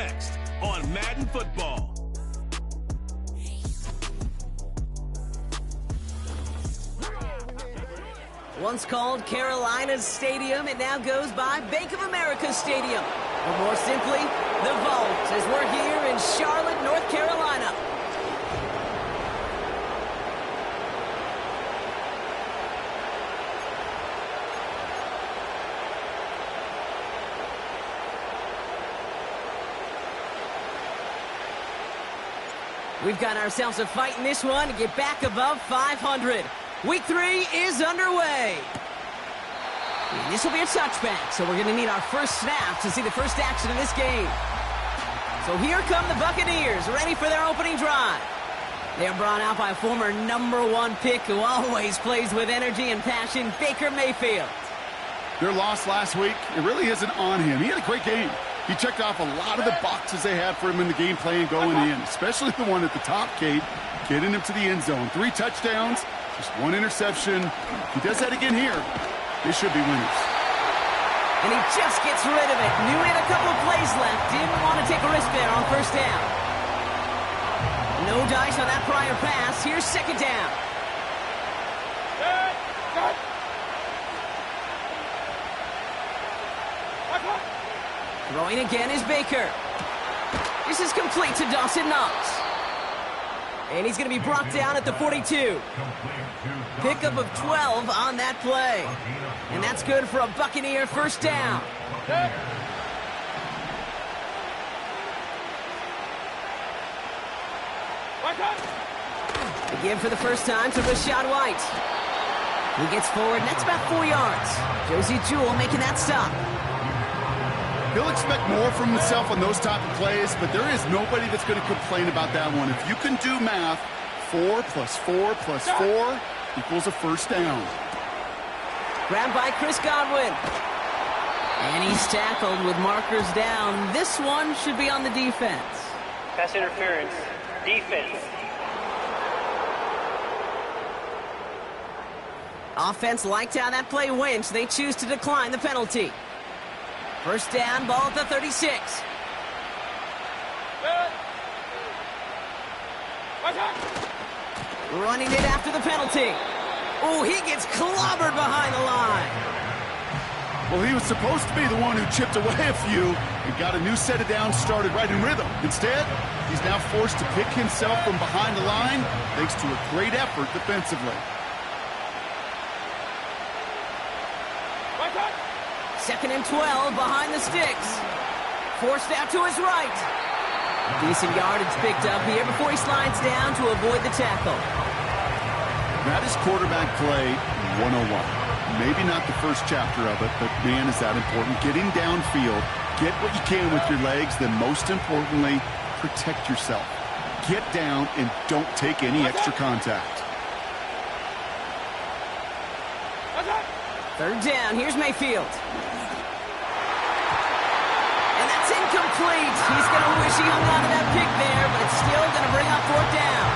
next on Madden Football. Once called Carolinas Stadium, it now goes by Bank of America Stadium. Or more simply, the Vault, as we're here in Charlotte, North Carolina. We've got ourselves a fight in this one to get back above 500. Week 3 is underway. And this will be a touchback, so we're going to need our first snap to see the first action of this game. So here come the Buccaneers, ready for their opening drive. They are brought out by a former #1 pick who always plays with energy and passion, Baker Mayfield. Their loss last week, it really isn't on him. He had a great game. He checked off a lot of the boxes they had for him in the game plan going in, especially the one at the top, Kate, getting him to the end zone. 3 touchdowns, just 1 interception. If he does that again here, they should be winners. And he just gets rid of it. Knew he had a couple of plays left. Didn't want to take a risk there on first down. No dice on that prior pass. Here's second down. Throwing again is Baker. This is complete to Dawson Knox. And he's going to be brought down at the 42. Pickup of 12 on that play. And that's good for a Buccaneer first down. Again for the first time to Rachaad White. He gets forward, and that's about 4 yards. Josey Jewell making that stop. He'll expect more from himself on those type of plays, but there is nobody that's going to complain about that one. If you can do math, 4 plus 4 plus 4 equals a first down. Grabbed by Chris Godwin. And he's tackled with markers down. This one should be on the defense. Pass interference. Defense. Offense liked how that play went, so they choose to decline the penalty. First down, ball at the 36. Running it after the penalty. Oh, he gets clobbered behind the line. Well, he was supposed to be the one who chipped away a few and got a new set of downs started right in rhythm. Instead, he's now forced to pick himself from behind the line thanks to a great effort defensively. Second and 12 behind the sticks. Forced out to his right. Decent yardage picked up here before he slides down to avoid the tackle. That is quarterback play 101. Maybe not the first chapter of it, but man, is that important. Getting downfield, get what you can with your legs, then most importantly, protect yourself. Get down and don't take any extra contact. Third down, here's Mayfield. And that's incomplete. He's going to wish he hung on to that pick there, but it's still going to bring up fourth down.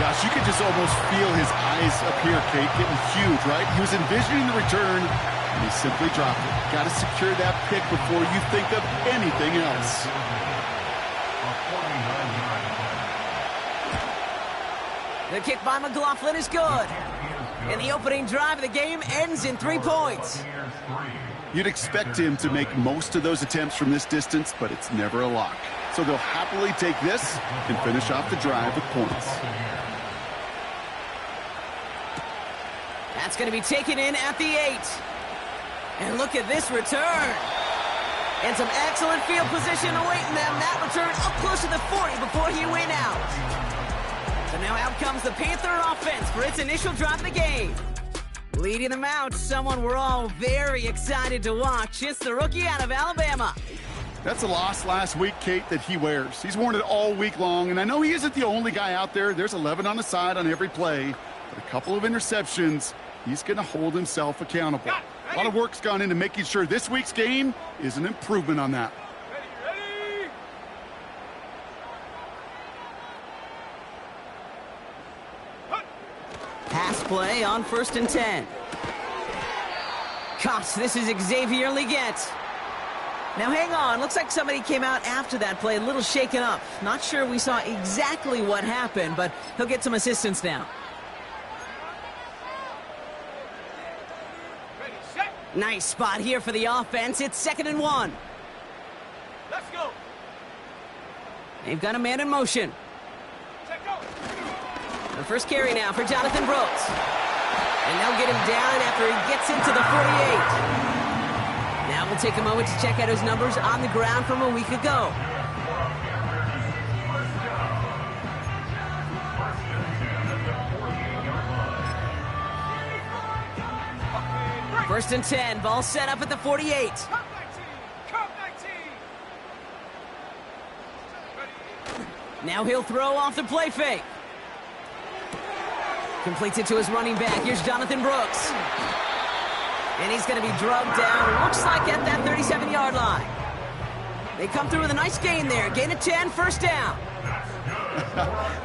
Gosh, you could just almost feel his eyes up here, Kate, getting huge, right? He was envisioning the return, and he simply dropped it. Got to secure that pick before you think of anything else. The kick by McLaughlin is good. And the opening drive of the game ends in 3 points. You'd expect him to make most of those attempts from this distance, but it's never a lock. So they'll happily take this and finish off the drive with points. That's going to be taken in at the 8. And look at this return. And some excellent field position awaiting them. That return up close to the 40 before he went out. So now out comes the Panther offense for its initial drive of the game. Leading them out, someone we're all very excited to watch. It's the rookie out of Alabama. That's a loss last week, Kate, that he wears. He's worn it all week long, and I know he isn't the only guy out there. There's 11 on the side on every play. But a couple of interceptions, he's going to hold himself accountable. A lot of work's gone into making sure this week's game is an improvement on that. Pass play on 1st and 10. Gosh, this is Xavier Legette. Now hang on, looks like somebody came out after that play a little shaken up. Not sure we saw exactly what happened, but he'll get some assistance now. Nice spot here for the offense. It's 2nd and 1. Let's go. They've got a man in motion. The first carry now for Jonathan Brooks. And they'll get him down after he gets into the 48. Now we'll take a moment to check out his numbers on the ground from a week ago. First and 10, ball set up at the 48. Now he'll throw off the play fake. Completes it to his running back. Here's Jonathan Brooks. And he's going to be drugged down, looks like at that 37-yard line. They come through with a nice gain there. Gain of 10, first down.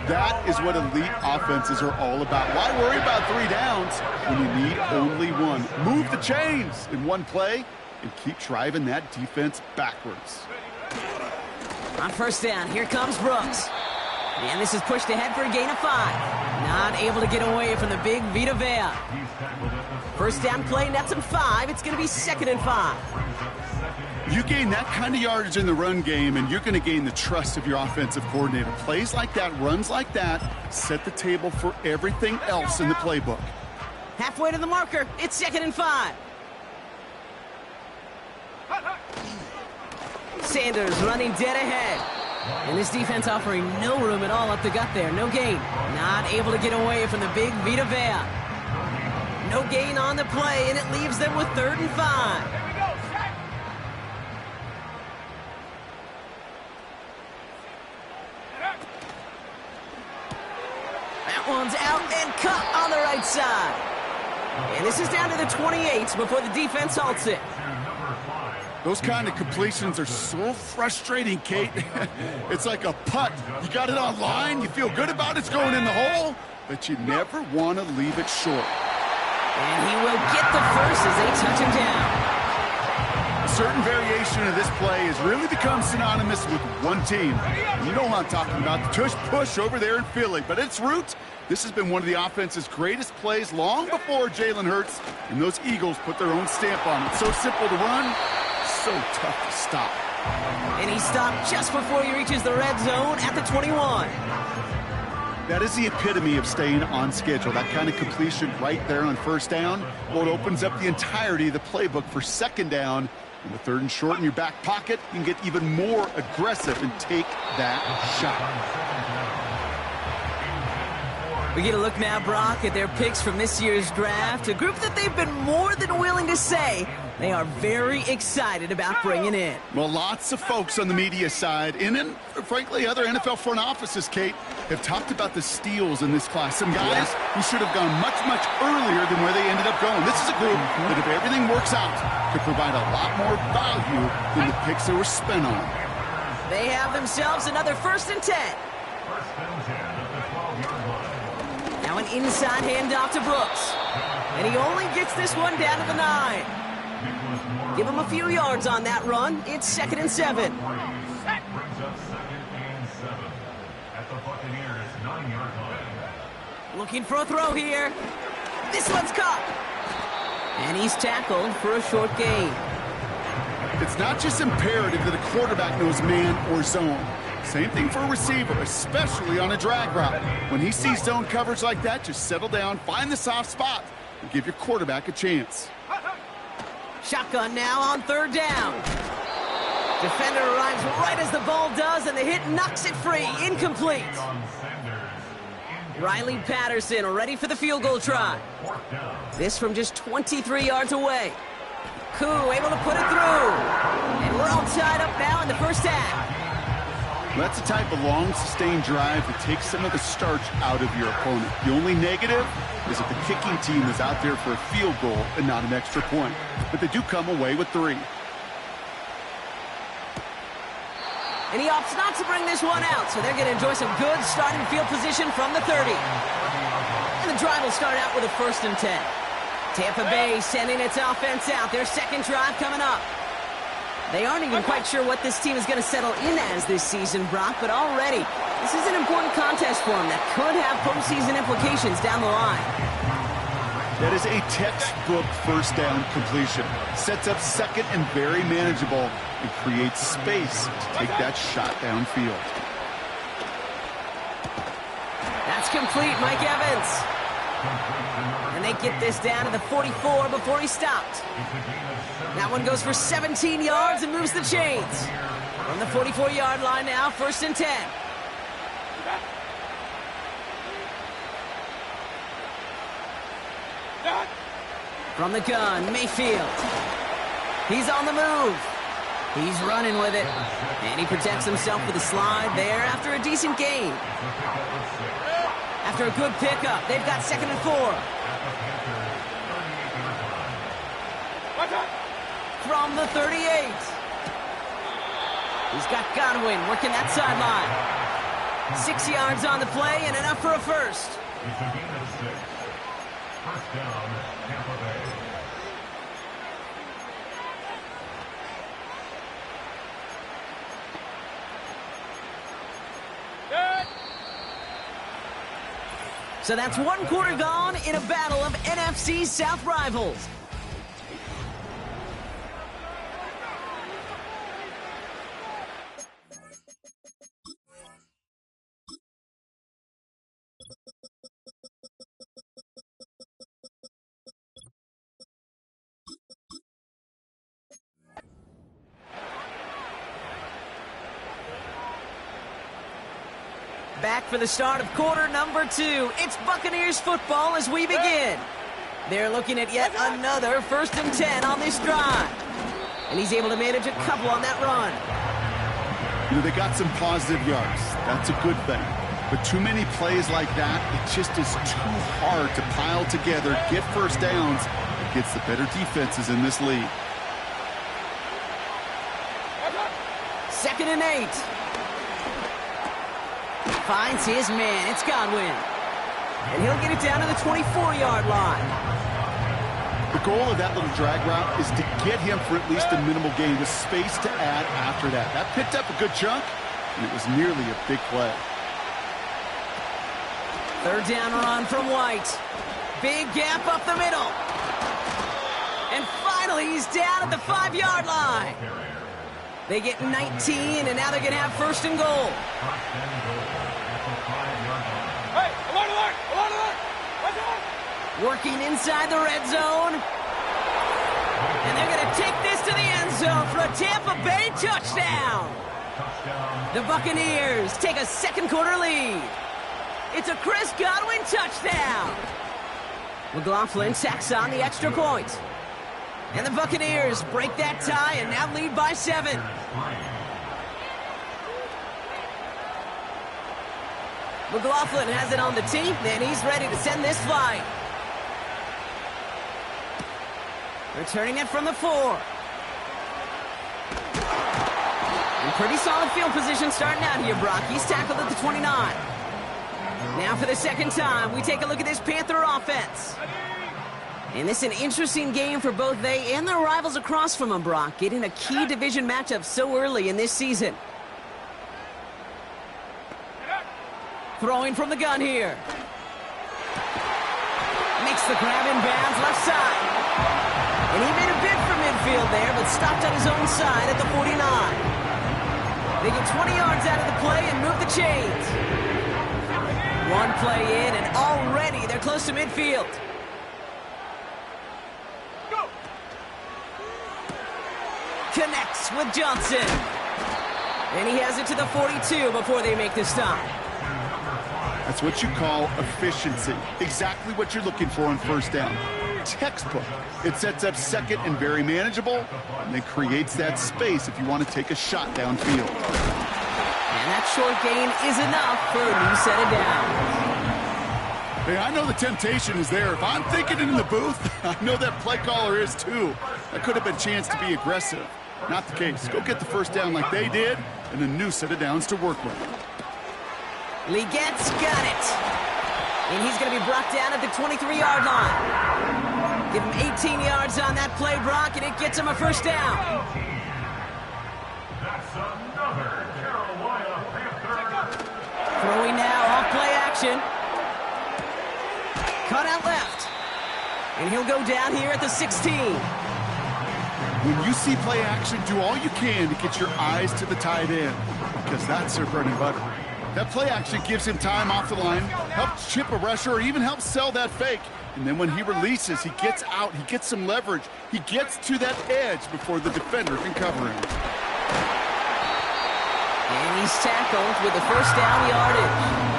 That is what elite offenses are all about. Why worry about 3 downs when you need only 1? Move the chains in one play and keep driving that defense backwards. On first down, here comes Brooks. And this is pushed ahead for a gain of 5. Not able to get away from the big Vita Vea. First down play, nets him 5. It's going to be 2nd and 5. You gain that kind of yardage in the run game, and you're going to gain the trust of your offensive coordinator. Plays like that, runs like that, set the table for everything else in the playbook. Halfway to the marker. It's 2nd and 5. Sanders running dead ahead. And this defense offering no room at all up the gut there. No gain. Not able to get away from the big Vita Vea. No gain on the play, and it leaves them with 3rd and 5. That one's out and cut on the right side. And this is down to the 28 before the defense halts it. Those kind of completions are so frustrating, Kate. It's like a putt. You got it on line, you feel good about it's going in the hole, but you never want to leave it short. And he will get the first as they touch him down. A certain variation of this play has really become synonymous with one team. You know what I'm talking about, the tush push over there in Philly. But at its roots, this has been one of the offense's greatest plays long before Jalen Hurts and those Eagles put their own stamp on it. So simple to run, so tough to stop. And he stopped just before he reaches the red zone at the 21. That is the epitome of staying on schedule. That kind of completion right there on first down. Well, it opens up the entirety of the playbook for 2nd down. And with 3rd and short in your back pocket, you can get even more aggressive and take that shot. We get a look now, Brock, at their picks from this year's draft. A group that they've been more than willing to say they are very excited about bringing in. Well, lots of folks on the media side, and frankly, other NFL front offices, Kate, have talked about the steals in this class. Some guys who should have gone much, much earlier than where they ended up going. This is a group that, if everything works out, could provide a lot more value than the picks that were spent on. They have themselves another 1st and 10. Now an inside handoff to Brooks. And he only gets this one down to the 9. Give him a few yards on that run. It's 2nd and 7. Looking for a throw here. This one's caught. And he's tackled for a short gain. It's not just imperative that a quarterback knows man or zone. Same thing for a receiver, especially on a drag route. When he sees zone coverage like that, just settle down, find the soft spot, and give your quarterback a chance. Shotgun now on 3rd down. Defender arrives right as the ball does, and the hit knocks it free. Incomplete. Riley Patterson ready for the field goal try. This from just 23 yards away. Koo able to put it through. And we're all tied up now in the first half. That's the type of long, sustained drive that takes some of the starch out of your opponent. The only negative is if the kicking team is out there for a field goal and not an extra point. But they do come away with 3. And he opts not to bring this one out, so they're going to enjoy some good starting field position from the 30. And the drive will start out with a 1st and 10. Tampa Bay sending its offense out. Their 2nd drive coming up. They aren't even quite sure what this team is going to settle in as this season, Brock, but already this is an important contest for them that could have postseason implications down the line. That is a textbook first down completion. Sets up second and very manageable and creates space to take that shot downfield. That's complete, Mike Evans. And they get this down to the 44 before he stopped. That one goes for 17 yards and moves the chains. From the 44-yard line now, 1st and 10. From the gun, Mayfield. He's on the move. He's running with it. And he protects himself with a slide there after a decent gain. After a good pickup, they've got 2nd and 4. From the 38. He's got Godwin working that sideline. 6 yards on the play and enough for a first. First down, Tampa Bay. So that's 1 quarter gone in a battle of NFC South rivals. Back for the start of quarter number 2. It's Buccaneers football as we begin. They're looking at yet another 1st and 10 on this drive. And he's able to manage a couple on that run. You know, they got some positive yards. That's a good thing. But too many plays like that, it just is too hard to pile together, get first downs, against the better defenses in this league. 2nd and 8. Finds his man. It's Godwin. And he'll get it down to the 24-yard line. The goal of that little drag route is to get him for at least a minimal gain with space to add after that. That picked up a good chunk, and it was nearly a big play. 3rd down run from White. Big gap up the middle. And finally, he's down at the 5-yard line. They get 19, and now they're going to have 1st and goal. Hey, alert, alert, alert, alert! Watch out! Working inside the red zone. And they're going to take this to the end zone for a Tampa Bay touchdown. The Buccaneers take a 2nd quarter lead. It's a Chris Godwin touchdown. McLaughlin tacks on the extra point. And the Buccaneers break that tie and now lead by 7. McLaughlin has it on the tee, and he's ready to send this flight. Returning it from the 4. And pretty solid field position starting out here, Brock. He's tackled at the 29. Now for the 2nd time, we take a look at this Panther offense. And this is an interesting game for both they and their rivals across from them, Brock, getting a key division matchup so early in this season. Throwing from the gun here. Makes the grab in bounds left side. And he made a bid for midfield there, but stopped on his own side at the 49. They get 20 yards out of the play and move the chains. 1 play in, and already they're close to midfield. Connects with Johnson. And he has it to the 42 before they make the stop. That's what you call efficiency. Exactly what you're looking for on 1st down. Textbook. It sets up 2nd and very manageable, and then creates that space if you want to take a shot downfield. And that short gain is enough for a new set of downs. Hey, I know the temptation is there. If I'm thinking it in the booth, I know that play caller is too. That could have been a chance to be aggressive. Not the case. Go get the 1st down like they did, and a new set of downs to work with. Legette's got it. And he's going to be brought down at the 23-yard line. Give him 18 yards on that play, Brock, and it gets him a 1st down. another Carolina Panthers. Throwing now, off play action. Cut out left. And he'll go down here at the 16. When you see play action, do all you can to get your eyes to the tight end, because that's their bread and butter. That play action gives him time off the line, helps chip a rusher, or even helps sell that fake. And then when he releases, he gets out, he gets some leverage. He gets to that edge before the defender can cover him. And he's tackled with the first down yardage.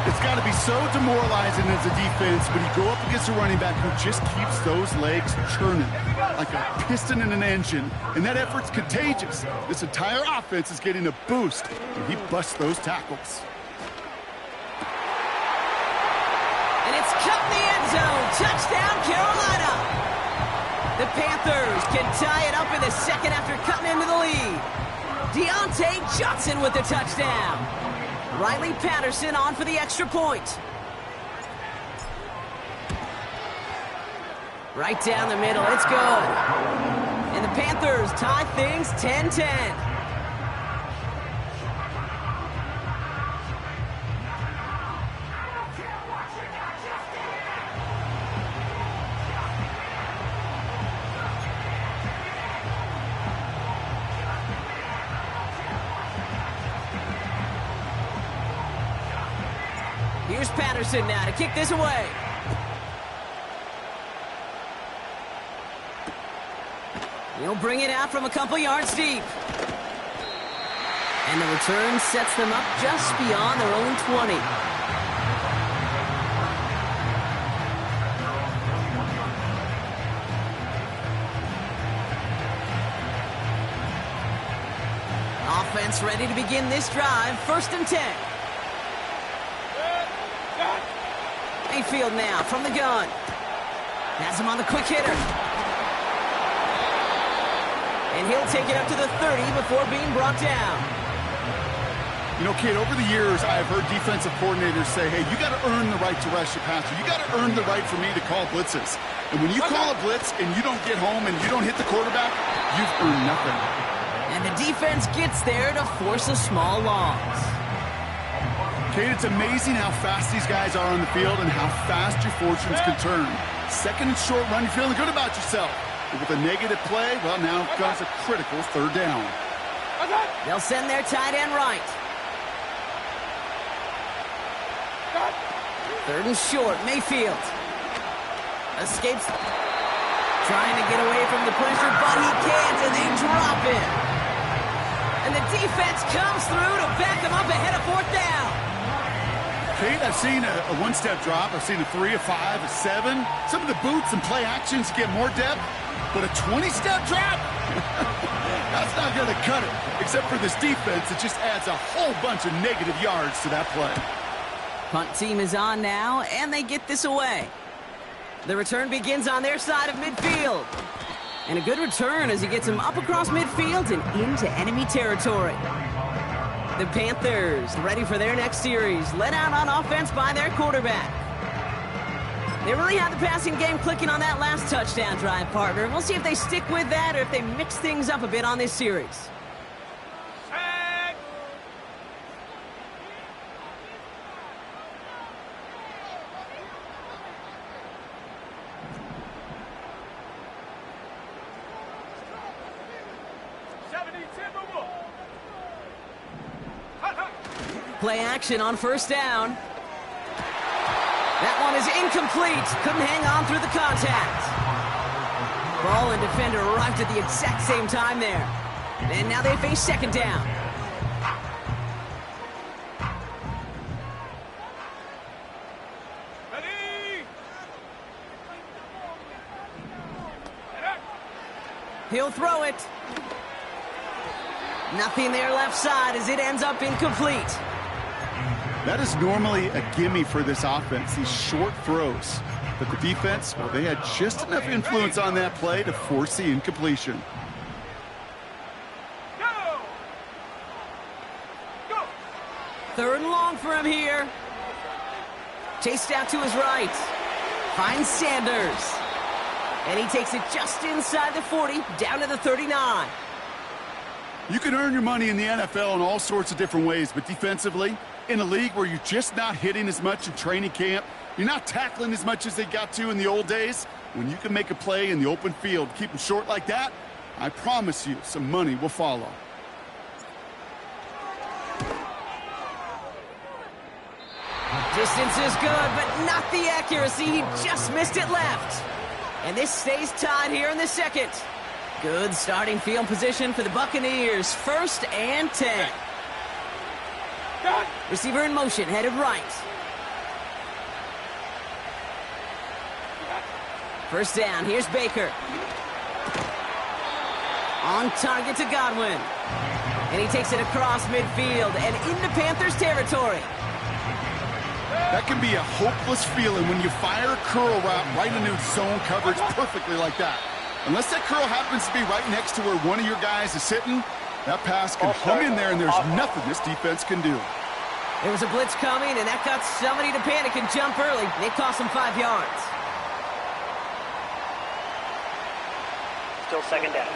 It's got to be so demoralizing as a defense when you go up against a running back who just keeps those legs churning like a piston in an engine, and that effort's contagious. This entire offense is getting a boost, and he busts those tackles. And it's cut in the end zone. Touchdown, Carolina. The Panthers can tie it up in the second after cutting into the lead. Deontay Johnson with the touchdown. Riley Patterson on for the extra point. Right down the middle, it's good. And the Panthers tie things 10-10. Here's Patterson now to kick this away. He'll bring it out from a couple yards deep. And the return sets them up just beyond their own 20. Offense ready to begin this drive. 1st and 10. Mayfield now from the gun. Has him on the quick hitter. And he'll take it up to the 30 before being brought down. You know, kid, over the years, I've heard defensive coordinators say, hey, you got to earn the right to rush your passer. You got to earn the right for me to call blitzes. And when you call a blitz and you don't get home and you don't hit the quarterback, you've earned nothing. And the defense gets there to force a small loss. Kate, it's amazing how fast these guys are on the field and how fast your fortunes can turn. 2nd and short run, you're feeling good about yourself. But with a negative play, well, now comes a critical 3rd down. They'll send their tight end right. 3rd and short, Mayfield. Escapes. Trying to get away from the pressure, but he can't, and they drop him. And the defense comes through to back him up ahead of 4th down. Kate, I've seen a one-step drop. I've seen a 3, a 5, a 7. Some of the boots and play actions get more depth, but a 20-step drop? That's not going to cut it. Except for this defense, it just adds a whole bunch of negative yards to that play. Punt team is on now, and they get this away. The return begins on their side of midfield. And a good return as he gets him up across midfield and into enemy territory. The Panthers ready for their next series, led out on offense by their quarterback. They really had the passing game clicking on that last touchdown drive, partner. We'll see if they stick with that or if they mix things up a bit on this series. Play action on 1st down. That one is incomplete. Couldn't hang on through the contact. Ball and defender arrived at the exact same time there. And now they face 2nd down. He'll throw it. Nothing there left side as it ends up incomplete. That is normally a gimme for this offense, these short throws. But the defense, well, they had just enough influence on that play to force the incompletion. Go! 3rd and long for him here. Chased out to his right. Finds Sanders. And he takes it just inside the 40, down to the 39. You can earn your money in the NFL in all sorts of different ways, but defensively, in a league where you're just not hitting as much in training camp, you're not tackling as much as they got to in the old days, when you can make a play in the open field, keep them short like that, I promise you some money will follow. Distance is good, but not the accuracy. He just missed it left. And this stays tied here in the second. Good starting field position for the Buccaneers. 1st and 10. Receiver in motion, headed right. 1st down, here's Baker. On target to Godwin. And he takes it across midfield and into Panthers territory. That can be a hopeless feeling when you fire a curl route right into zone coverage perfectly like that. Unless that curl happens to be right next to where one of your guys is sitting, that pass can hum in there and there's nothing this defense can do. There was a blitz coming, and that got somebody to panic and jump early. It cost them 5 yards. Still 2nd down.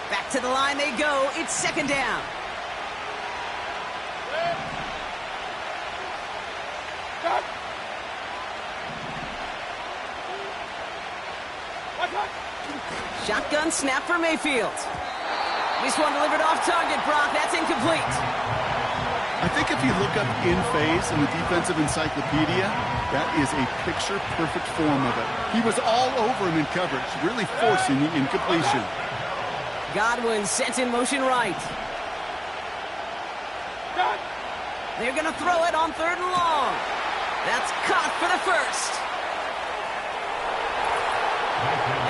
Back to the line they go. It's 2nd down. Shotgun snap for Mayfield. This one delivered off target, Brock. That's incomplete. I think if you look up in phase in the defensive encyclopedia, that is a picture-perfect form of it. He was all over him in coverage, really forcing the incompletion. Godwin sent in motion right. They're going to throw it on 3rd and long. That's caught for the 1st.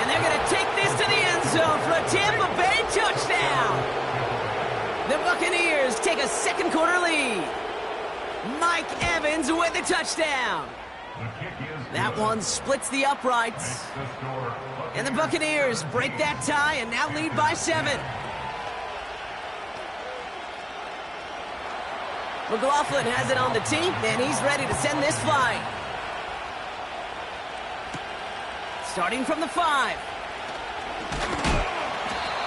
And they're going to take this to the end zone for a Tampa Bay touchdown. The Buccaneers take a 2nd quarter lead. Mike Evans with the touchdown. That one splits the uprights. And the Buccaneers break that tie and now lead by 7. McLaughlin has it on the team, and he's ready to send this flight. Starting from the 5.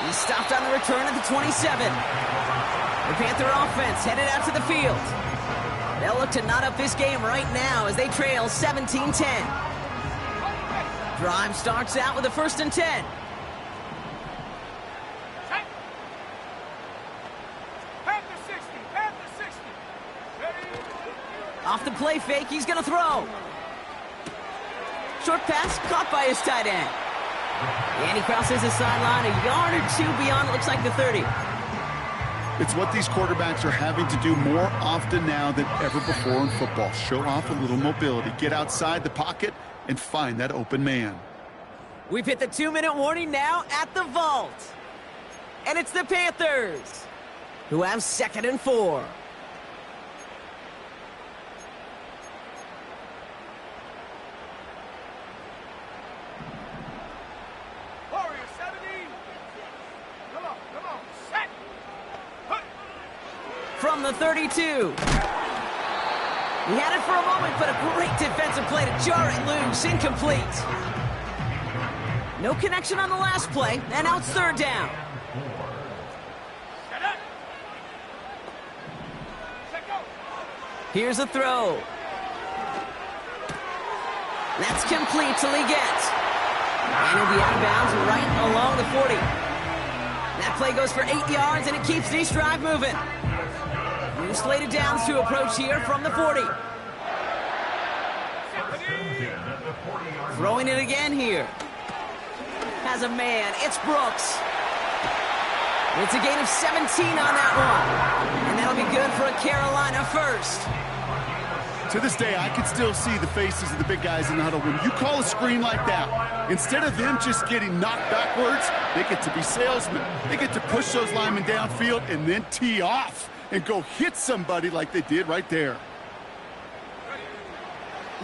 He's stopped on the return at the 27. The Panther offense headed out to the field. They'll look to knot up this game right now as they trail 17-10. Drive starts out with a 1st and 10. Off the play fake, he's going to throw. Short pass caught by his tight end. And he crosses the sideline a yard or 2 beyond, it looks like the 30. It's what these quarterbacks are having to do more often now than ever before in football. Show off a little mobility. Get outside the pocket and find that open man. We've hit the 2-minute warning now at the vault. And it's the Panthers who have 2nd and 4. From the 32. He had it for a moment, but a great defensive play to jar it loose. Incomplete. No connection on the last play, and now it's 3rd down. Here's a throw. That's complete to Leggett. And he'll be out of bounds right along the 40. That play goes for 8 yards, and it keeps this drive moving. New slated downs to approach here from the 40. Throwing it again here. Has a man. It's Brooks. It's a gain of 17 on that one. And that'll be good for a Carolina 1st. To this day, I can still see the faces of the big guys in the huddle. When you call a screen like that, instead of them just getting knocked backwards, they get to be salesmen. They get to push those linemen downfield and then tee off and go hit somebody like they did right there.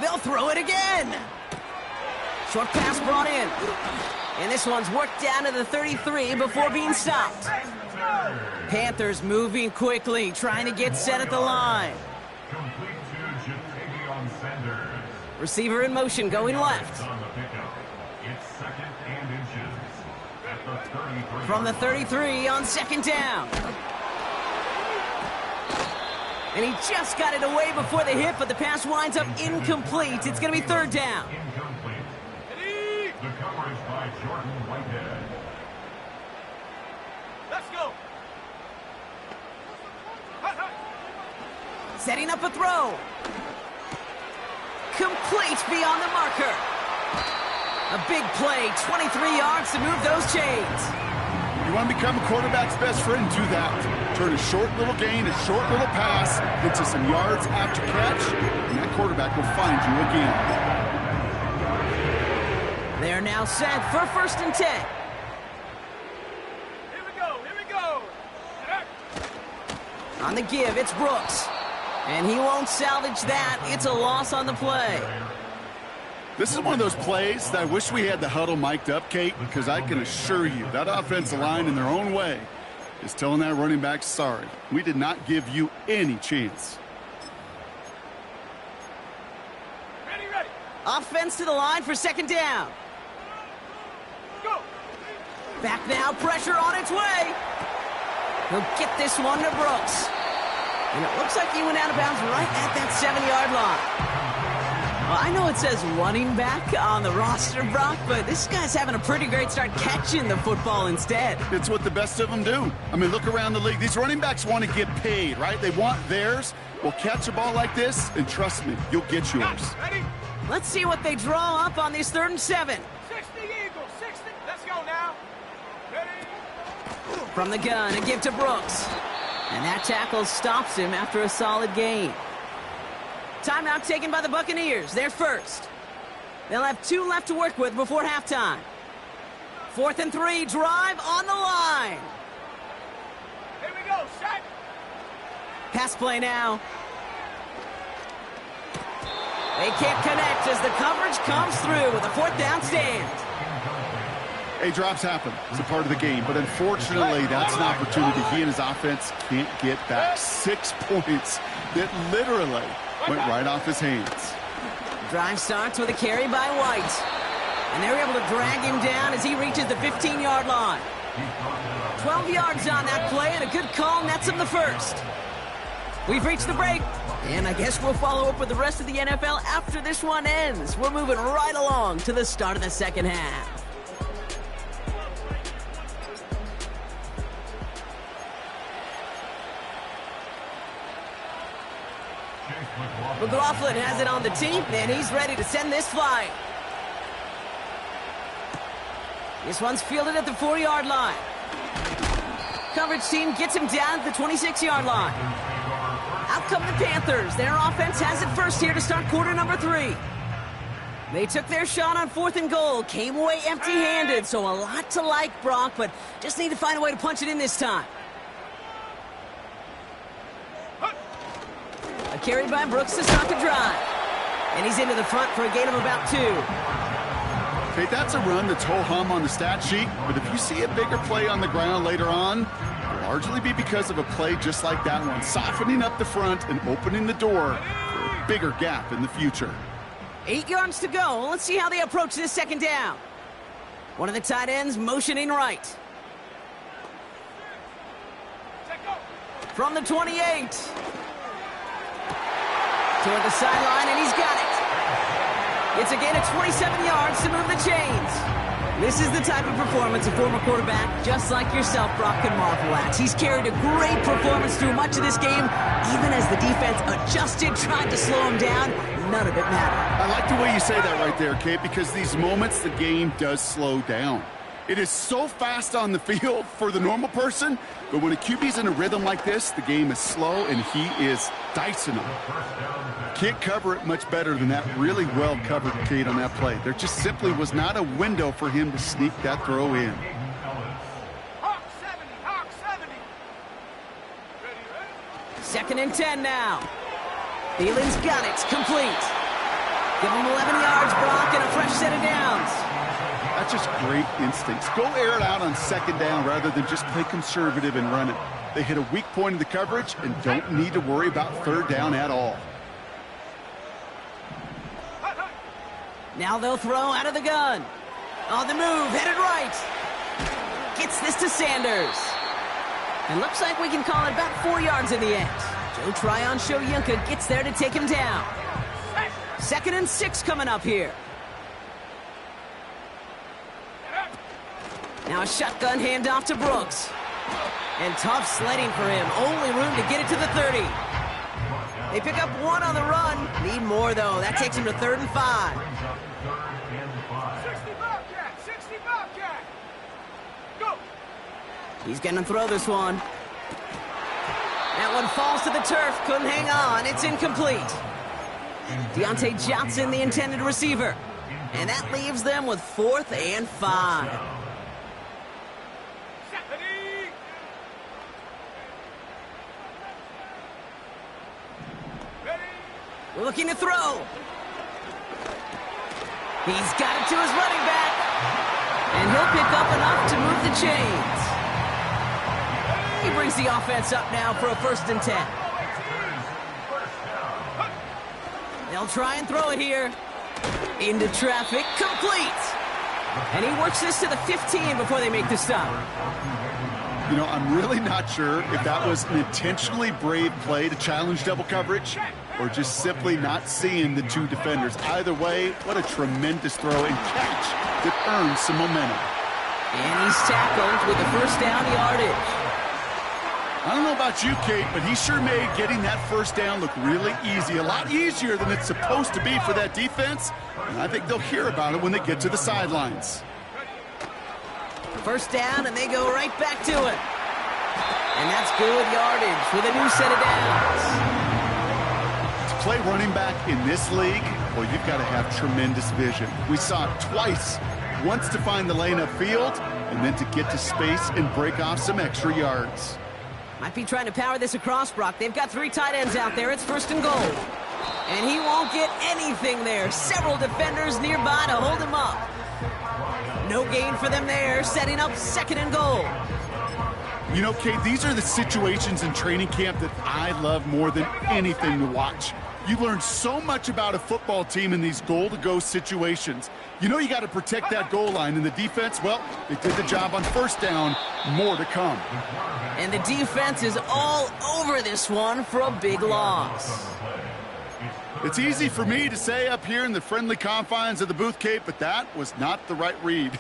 They'll throw it again. Short pass brought in. And this one's worked down to the 33 before being stopped. Panthers moving quickly, trying to get set at the line. Receiver in motion, going left. From the 33 on second down. And he just got it away before the hit, but the pass winds up incomplete. It's going to be third down. Incomplete. The coverage by Jordan Whitehead. Let's go. Setting up a throw. Complete beyond the marker. A big play, 23 yards to move those chains. You want to become a quarterback's best friend, do that. Turn a short little gain, a short little pass into some yards after catch, and that quarterback will find you again. They're now set for 1st and 10. Here we go. Here we go. On the give, it's Brooks. And he won't salvage that. It's a loss on the play. This is one of those plays that I wish we had the huddle mic'd up, Kate, because I can assure you that offensive line in their own way is telling that running back, sorry, we did not give you any chance. Ready. Offense to the line for second down. Go. Back now, pressure on its way. He'll get this one to Brooks. And it looks like he went out of bounds right at that 7-yard line. Well, I know it says running back on the roster, Brock, but this guy's having a pretty great start catching the football instead. It's what the best of them do. I mean, look around the league. These running backs want to get paid, right? They want theirs. Well, catch a ball like this, and trust me, you'll get yours. Ready? Let's see what they draw up on this 3rd and 7. 60 Eagles. 60. Let's go now. Ready? From the gun, a give to Brooks. And that tackle stops him after a solid gain. Timeout taken by the Buccaneers. They're first. They'll have 2 left to work with before halftime. 4th and 3, drive on the line. Here we go. Set. Pass play now. They can't connect as the coverage comes through with a 4th down stand. Hey, drops happen. It's a part of the game. But unfortunately, that's an opportunity he and his offense can't get back. 6 points that literally went right off his hands. Drive starts with a carry by White. And they're able to drag him down as he reaches the 15-yard line. 12 yards on that play, and a good call nets him the first. We've reached the break, and I guess we'll follow up with the rest of the NFL after this one ends. We're moving right along to the start of the second half. McLaughlin has it on the team, and he's ready to send this flying. This one's fielded at the 4-yard line. Coverage team gets him down at the 26-yard line. Out come the Panthers. Their offense has it first here to start quarter number 3. They took their shot on 4th and goal, came away empty-handed, so a lot to like, Brock, but just need to find a way to punch it in this time. A carry by Brooks to start the drive. And he's into the front for a gain of about 2. Okay, that's a run that's ho-hum on the stat sheet, but if you see a bigger play on the ground later on, it'll largely be because of a play just like that one, softening up the front and opening the door for a bigger gap in the future. 8 yards to go. Let's see how they approach this second down. One of the tight ends motioning right. From the 28. Toward the sideline, and he's got it. It's a gain of 27 yards to move the chains. This is the type of performance a former quarterback, just like yourself, Brock, can marvel at. He's carried a great performance through much of this game, even as the defense adjusted, tried to slow him down. None of it mattered. I like the way you say that right there, Kate, because these moments the game does slow down. It is so fast on the field for the normal person, but when a QB's in a rhythm like this, the game is slow, and he is dicing them. Can't cover it much better than that really well covered, Kate, on that play. There just simply was not a window for him to sneak that throw in. Hawk 70. Ready? 2nd and 10 now. Thielen's got it. Complete. Give him 11 yards, Brock, and a fresh set of downs. That's just great instincts. Go air it out on 2nd down rather than just play conservative and run it. They hit a weak point in the coverage and don't need to worry about 3rd down at all. Now they'll throw out of the gun. On the move, headed right. Gets this to Sanders. And looks like we can call it about 4 yards in the end. Joe Tryon-Shoyinka gets there to take him down. 2nd and 6 coming up here. Now a shotgun handoff to Brooks. And tough sledding for him. Only room to get it to the 30. They pick up 1 on the run. Need more, though. That takes him to 3rd and 5. 60 Bobcat! 60 Bobcat! Go! He's going to throw this one. That one falls to the turf. Couldn't hang on. It's incomplete. Deontay Johnson, the intended receiver. And that leaves them with 4th and 5. Looking to throw. He's got it to his running back. And he'll pick up enough to move the chains. He brings the offense up now for a 1st and 10. They'll try and throw it here. Into traffic, complete. And he works this to the 15 before they make the stop. You know, I'm really not sure if that was an intentionally brave play to challenge double coverage or just simply not seeing the 2 defenders. Either way, what a tremendous throw and catch that earns some momentum. And he's tackled with a 1st down yardage. I don't know about you, Kate, but he sure made getting that 1st down look really easy. A lot easier than it's supposed to be for that defense. And I think they'll hear about it when they get to the sidelines. 1st down, and they go right back to it. And that's good yardage with a new set of downs. To play running back in this league, well, you've got to have tremendous vision. We saw it twice. Once to find the lane upfield, and then to get to space and break off some extra yards. Might be trying to power this across, Brock. They've got 3 tight ends out there. It's 1st and goal. And he won't get anything there. Several defenders nearby to hold him up. No gain for them there, setting up 2nd and goal. You know, Kate, these are the situations in training camp that I love more than anything to watch. You learn so much about a football team in these goal-to-go situations. You know you got to protect that goal line, and the defense, well, they did the job on 1st down. More to come. And the defense is all over this one for a big loss. It's easy for me to say up here in the friendly confines of the booth, Kate, but that was not the right read.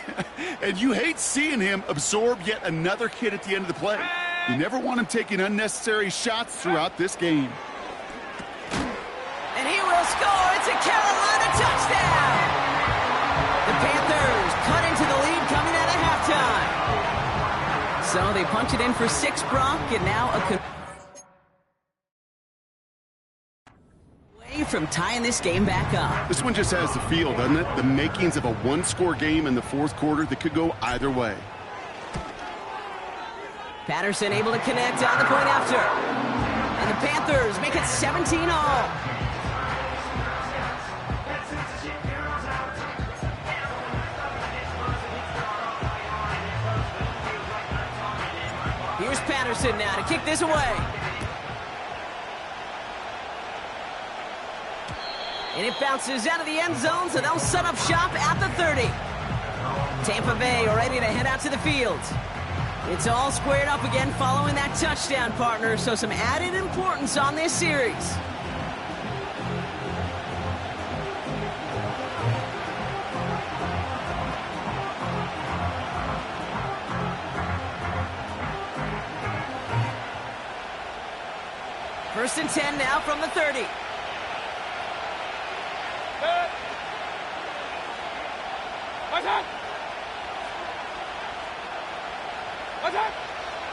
And you hate seeing him absorb yet another hit at the end of the play. You never want him taking unnecessary shots throughout this game. And he will score. It's a Carolina touchdown. The Panthers cut into the lead coming out of halftime. So they punch it in for 6, Brock, and now a from tying this game back up. This one just has the feel, doesn't it? The makings of a 1-score game in the 4th quarter that could go either way. Patterson able to connect on the point after. And the Panthers make it 17-all. Here's Patterson now to kick this away. And it bounces out of the end zone, so they'll set up shop at the 30. Tampa Bay ready to head out to the field. It's all squared up again following that touchdown, partner, so some added importance on this series. First and 10 now from the 30.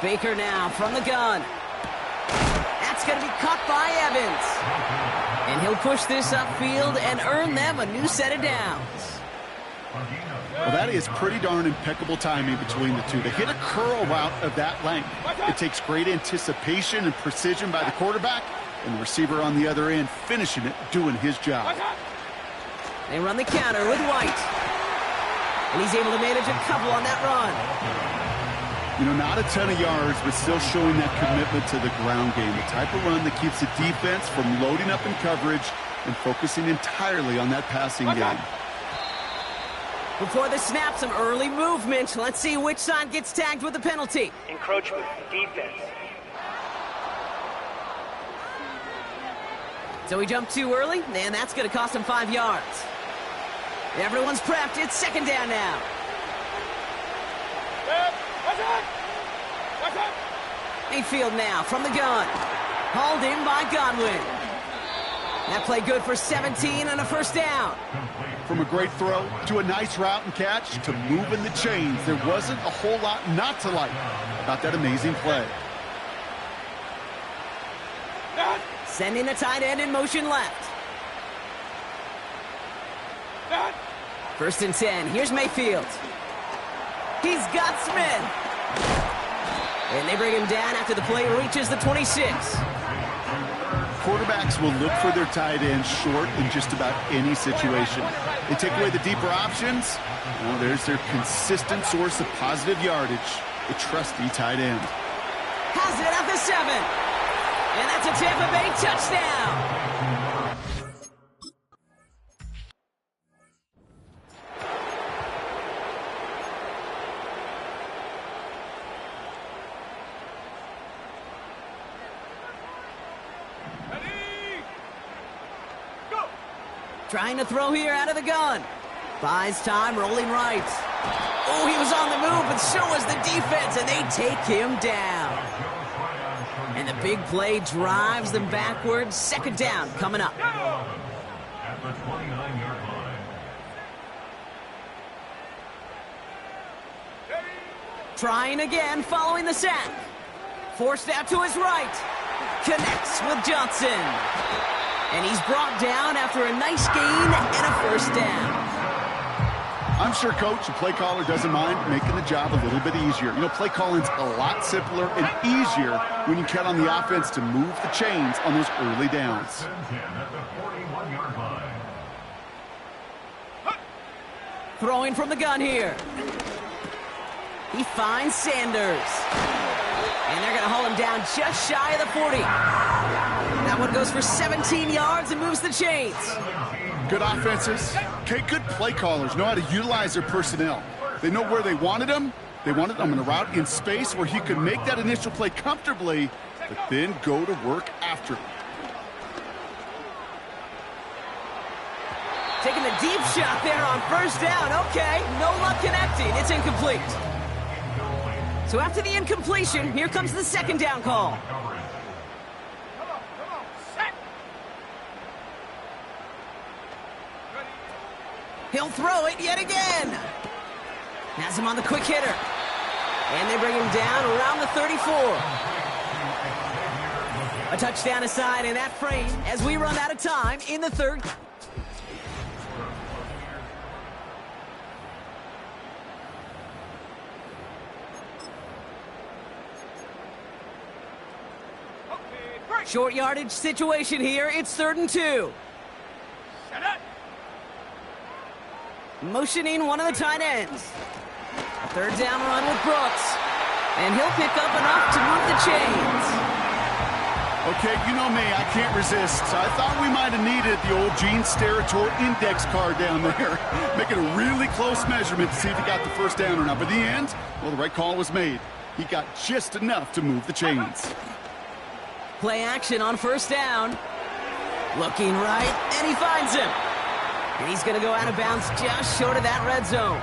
Baker now from the gun. That's going to be caught by Evans. And he'll push this upfield and earn them a new set of downs. Well, that is pretty darn impeccable timing between the two. They hit a curl route of that length. It takes great anticipation and precision by the quarterback, and the receiver on the other end finishing it, doing his job. They run the counter with White. And he's able to manage a couple on that run. You know, not a ton of yards, but still showing that commitment to the ground game. The type of run that keeps the defense from loading up in coverage and focusing entirely on that passing game. Before the snap, some early movement. Let's see which side gets tagged with the penalty. Encroachment, defense. So he jumped too early, and that's going to cost him 5 yards. Everyone's prepped. It's second down now. Watch out! Watch out! Mayfield now from the gun. Hauled in by Godwin. That play good for 17 and a first down. From a great throw to a nice route and catch to moving the chains, there wasn't a whole lot not to like about that amazing play. Sending the tight end in motion left. First and 10. Here's Mayfield. He's got Smith. And they bring him down after the play reaches the 26. Quarterbacks will look for their tight end short in just about any situation. They take away the deeper options. Well, there's their consistent source of positive yardage, the trusty tight end. Has it at the 7. And that's a Tampa Bay touchdown. Trying to throw here out of the gun. Buys time, rolling right. Oh, he was on the move, but so was the defense, and they take him down. And the big play drives them backwards. Second down coming up. At the 29-yard line. Trying again, following the sack. Forced out to his right. Connects with Johnson. And he's brought down after a nice gain and a first down. I'm sure coach, the play caller, doesn't mind making the job a little bit easier. You know, play calling's a lot simpler and easier when you count on the offense to move the chains on those early downs. At the 41-yard line. Throwing from the gun here. He finds Sanders. And they're going to haul him down just shy of the 40. That one goes for 17 yards and moves the chains. Good offenses, okay, good play callers know how to utilize their personnel. They know where they wanted them. They wanted them in a route in space where he could make that initial play comfortably, but then go to work after it. Taking the deep shot there on first down. Okay, no luck connecting. It's incomplete. So after the incompletion, here comes the second down call. He'll throw it yet again. Has him on the quick hitter. And they bring him down around the 34. A touchdown aside in that frame as we run out of time in the third. Short yardage situation here. It's 3rd and 2. Motioning one of the tight ends. Third down run with Brooks. And he'll pick up enough to move the chains. Okay, you know me, I can't resist. I thought we might have needed the old Gene Steratore index card down there. Making a really close measurement to see if he got the first down or not. But in the end, well, the right call was made. He got just enough to move the chains. Play action on first down. Looking right, and he finds him. And he's going to go out of bounds just short of that red zone.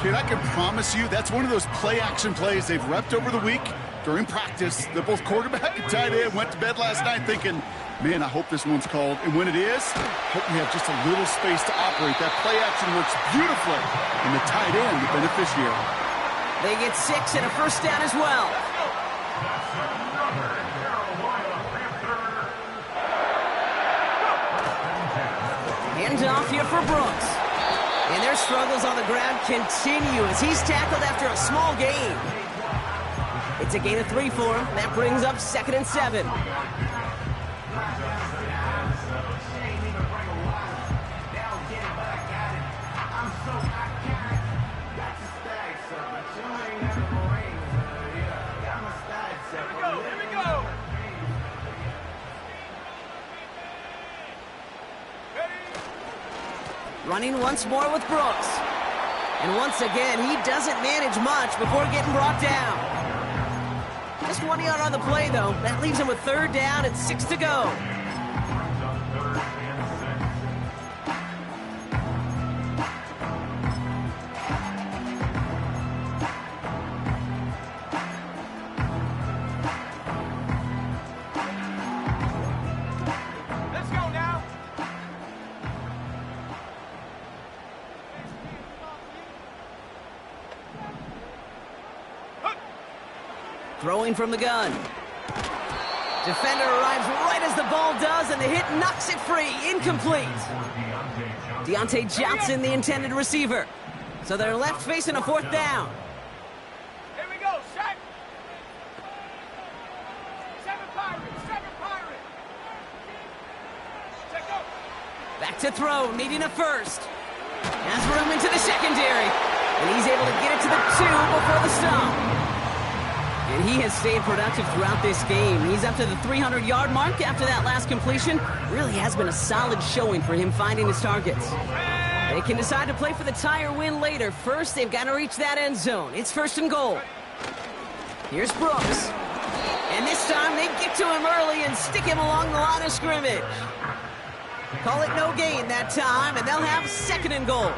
Kid, I can promise you that's one of those play-action plays they've repped over the week during practice. That both quarterback and tight end went to bed last night thinking, man, I hope this one's called. And when it is, hope we have just a little space to operate. That play-action works beautifully, and the tight end, the beneficiary. They get 6 and a first down as well. Off here for Brooks. And their struggles on the ground continue as he's tackled after a small gain. It's a gain of 3 for him. That brings up 2nd and 7. Running once more with Brooks. And once again, he doesn't manage much before getting brought down. Just 1 yard on the play, though. That leaves him with 3rd down and 6 to go. Let's go now. Throwing from the gun. Defender arrives right as the ball does, and the hit knocks it free. Incomplete. Deontay Johnson, the intended receiver. So they're left facing a 4th down. Here we go, Shaq. 7 Pirates, 7 Pirates. Check out. Back to throw, needing a first. Has room into the secondary. And he's able to get it to the 2 before the stop. And he has stayed productive throughout this game. He's up to the 300-yard mark after that last completion. Really has been a solid showing for him finding his targets. They can decide to play for the tie or win later. First, they've got to reach that end zone. It's 1st and goal. Here's Brooks. And this time, they get to him early and stick him along the line of scrimmage. Call it no gain that time, and they'll have 2nd and goal.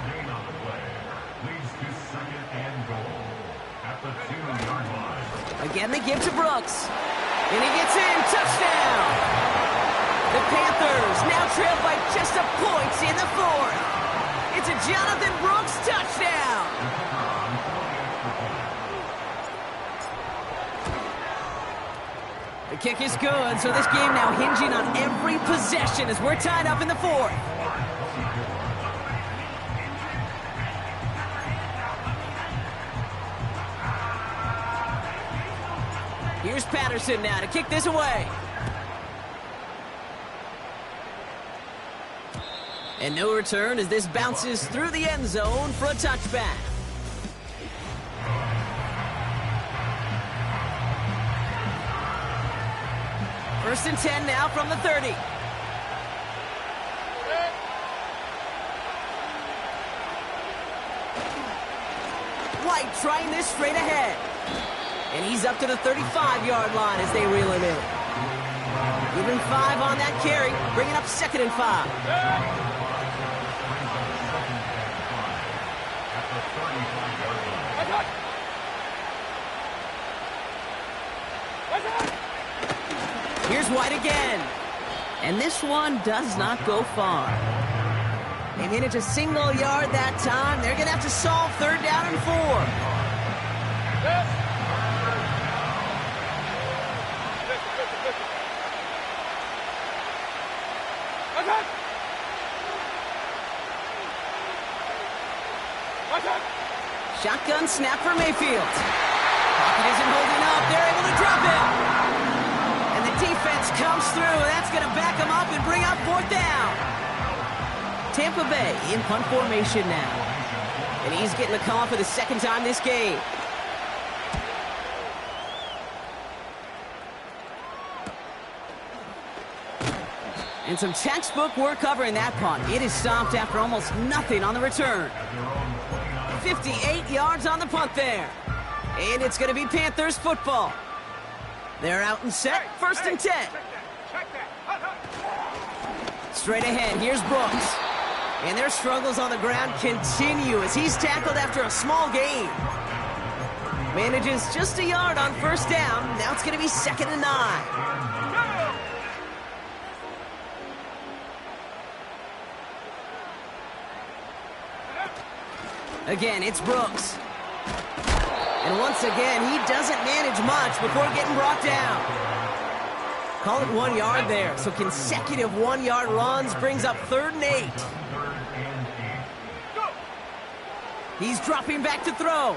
Again, they give to Brooks. And he gets in. Touchdown! The Panthers now trail by just a point in the 4th. It's a Jonathan Brooks touchdown! The kick is good, so this game now hinging on every possession as we're tied up in the 4th. Here's Patterson now to kick this away. And no return as this bounces through the end zone for a touchback. First and 10 now from the 30. White trying this straight ahead. And he's up to the 35-yard line as they reel him in. Even 5 on that carry, bringing up 2nd and 5. Here's White again. And this one does not go far. They manage a single yard that time. They're going to have to solve 3rd down and 4. Shotgun snap for Mayfield. Pocket isn't holding up. They're able to drop it. And the defense comes through. That's going to back them up and bring up 4th down. Tampa Bay in punt formation now. And he's getting the call for the 2nd time this game. And some textbook work covering that punt. It is stopped after almost nothing on the return. 58 yards on the punt there. And it's going to be Panthers football. They're out and set. 1st and 10. Straight ahead, here's Brooks. And their struggles on the ground continue as he's tackled after a small gain. Manages just a yard on 1st down. Now it's going to be 2nd and 9. Again, it's Brooks. And once again, he doesn't manage much before getting brought down. Call it 1 yard there. So consecutive 1-yard runs brings up 3rd and 8. He's dropping back to throw.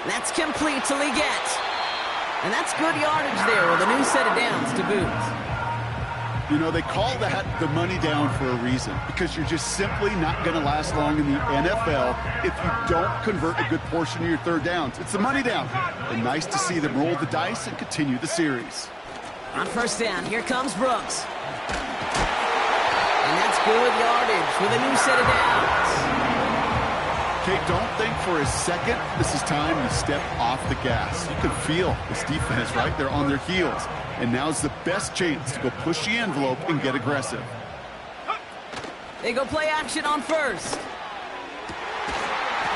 That's complete to Leggett. And that's good yardage there with a new set of downs to boot. You know, they call that the money down for a reason, because you're just simply not going to last long in the NFL if you don't convert a good portion of your 3rd downs. It's the money down. And nice to see them roll the dice and continue the series. On 1st down, here comes Brooks. And that's good yardage with a new set of downs. Okay, don't think for a second this is time to step off the gas. You can feel this defense, right? They're on their heels. And now's the best chance to go push the envelope and get aggressive. They go play action on first.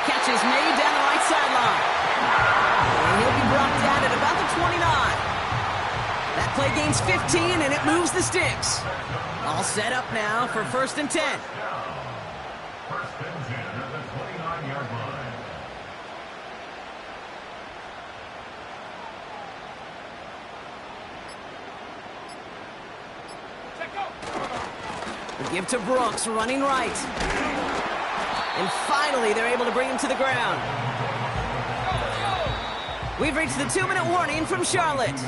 Catch is made down the right sideline. And he'll be brought down at about the 29. That play gains 15, and it moves the sticks. All set up now for 1st and 10. First and 10 at the 29-yard line. The give to Brooks, running right. And finally, they're able to bring him to the ground. We've reached the 2-minute warning from Charlotte.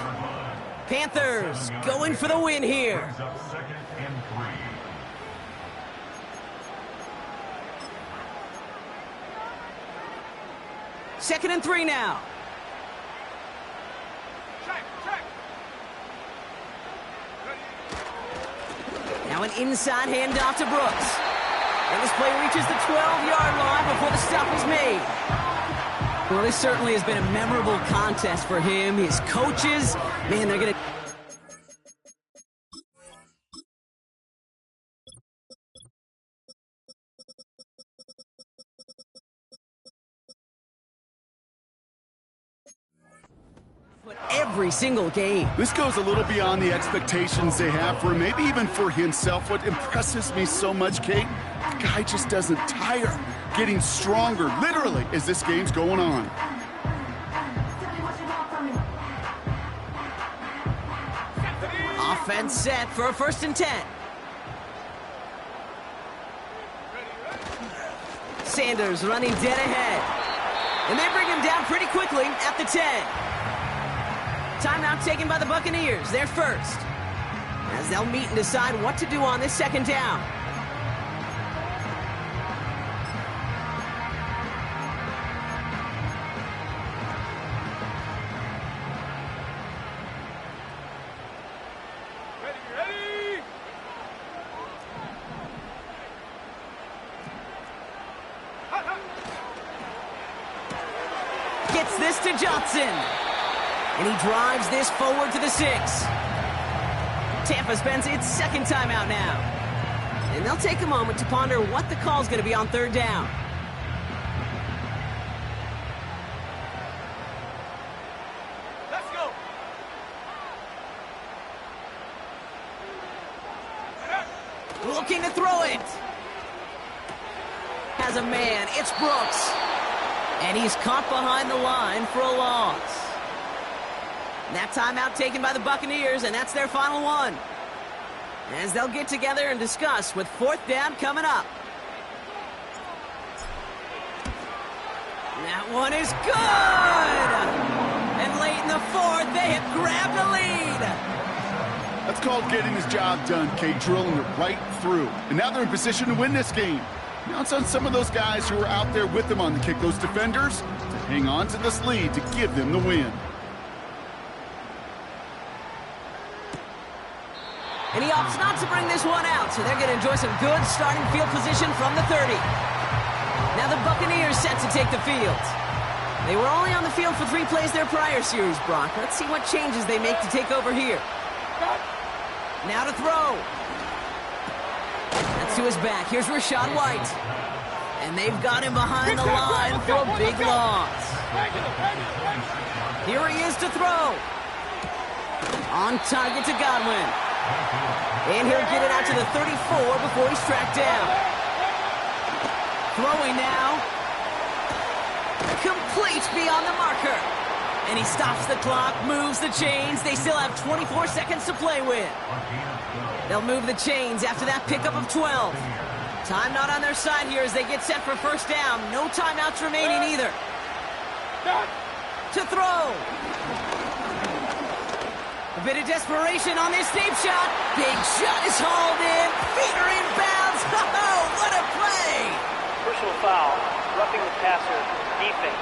Panthers going for the win here. Brings up 2nd and 3. Second and 3 now. Check, check. Now an inside handoff to Brooks. And this play reaches the 12-yard line before the stop is made. Well, this certainly has been a memorable contest for him. His coaches, man, they're going to... every single game. This goes a little beyond the expectations they have for him, maybe even for himself. What impresses me so much, Kate, the guy just doesn't tire. Getting stronger, literally, as this game's going on. Offense set for a 1st and 10. Sanders running dead ahead. And they bring him down pretty quickly at the 10. Timeout taken by the Buccaneers. They're first. As they'll meet and decide what to do on this 2nd down. Ready. Gets this to Johnson. And he drives this forward to the 6. Tampa spends its 2nd timeout now. And they'll take a moment to ponder what the call's going to be on 3rd down. Let's go. Looking to throw it. Has a man. It's Brooks. And he's caught behind the line for a loss. And that timeout taken by the Buccaneers, and that's their final one. As they'll get together and discuss with 4th down coming up. That one is good! And late in the 4th, they have grabbed a lead. That's called getting his job done, Kate, drilling it right through. And now they're in position to win this game. Now it's on some of those guys who are out there with them on the kick, those defenders, to hang on to this lead to give them the win. And he opts not to bring this one out, so they're going to enjoy some good starting field position from the 30. Now the Buccaneers set to take the field. They were only on the field for 3 plays their prior series, Brock. Let's see what changes they make to take over here. Now to throw. That's to his back. Here's Rachaad White. And they've got him behind the line for a big loss. Here he is to throw. On target to Godwin. And he'll get it out to the 34 before he's tracked down. Throwing now. Complete beyond the marker. And he stops the clock, moves the chains. They still have 24 seconds to play with. They'll move the chains after that pickup of 12. Time not on their side here as they get set for 1st down. No timeouts remaining either. To throw. A bit of desperation on this deep shot. Big shot is hauled in. Feet are in bounds. Oh, what a play! Personal foul. Roughing the passer. Defense.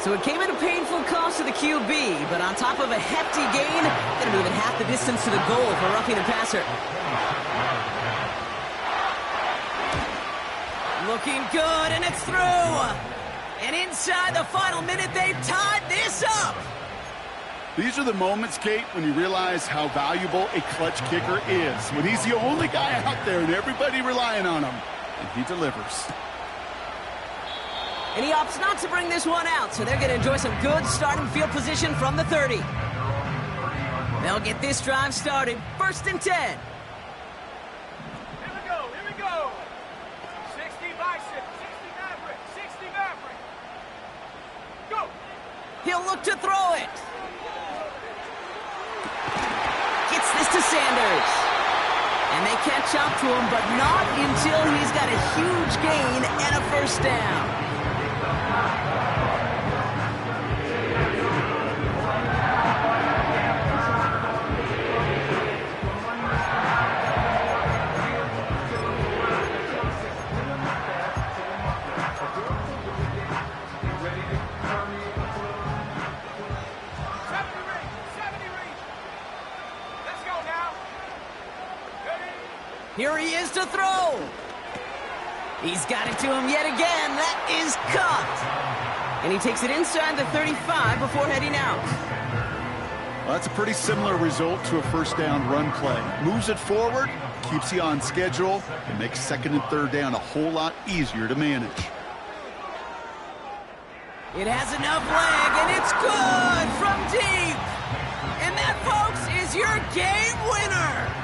So it came at a painful cost to the QB, but on top of a hefty gain, going to move it half the distance to the goal for roughing the passer. Looking good, and it's through. And inside the final minute, they've tied this up. These are the moments, Kate, when you realize how valuable a clutch kicker is. When he's the only guy out there and everybody relying on him, and he delivers. And he opts not to bring this one out, so they're going to enjoy some good starting field position from the 30. They'll get this drive started. 1st and 10. Here we go, here we go. 60 Bison, 60 Maverick, 60 Maverick. Go! He'll look to throw it. Gets this to Sanders. And they catch up to him, but not until he's got a huge gain and a 1st down. Here he is to throw. He's got it to him yet again. That is caught. And he takes it inside the 35 before heading out. Well, that's a pretty similar result to a 1st down run play. Moves it forward, keeps you on schedule, and makes 2nd and 3rd down a whole lot easier to manage. It has enough leg, and it's good from deep. And that, folks, is your game winner.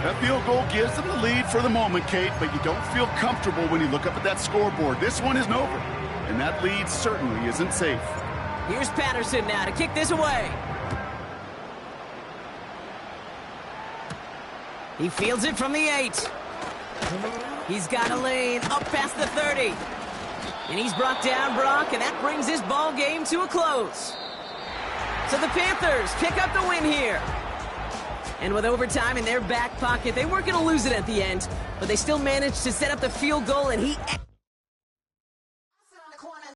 That field goal gives them the lead for the moment, Kate, but you don't feel comfortable when you look up at that scoreboard. This one isn't over, and that lead certainly isn't safe. Here's Patterson now to kick this away. He fields it from the 8. He's got a lane up past the 30. And he's brought down, Brock, and that brings this ball game to a close. So the Panthers pick up the win here. And with overtime in their back pocket, they weren't going to lose it at the end, but they still managed to set up the field goal, and he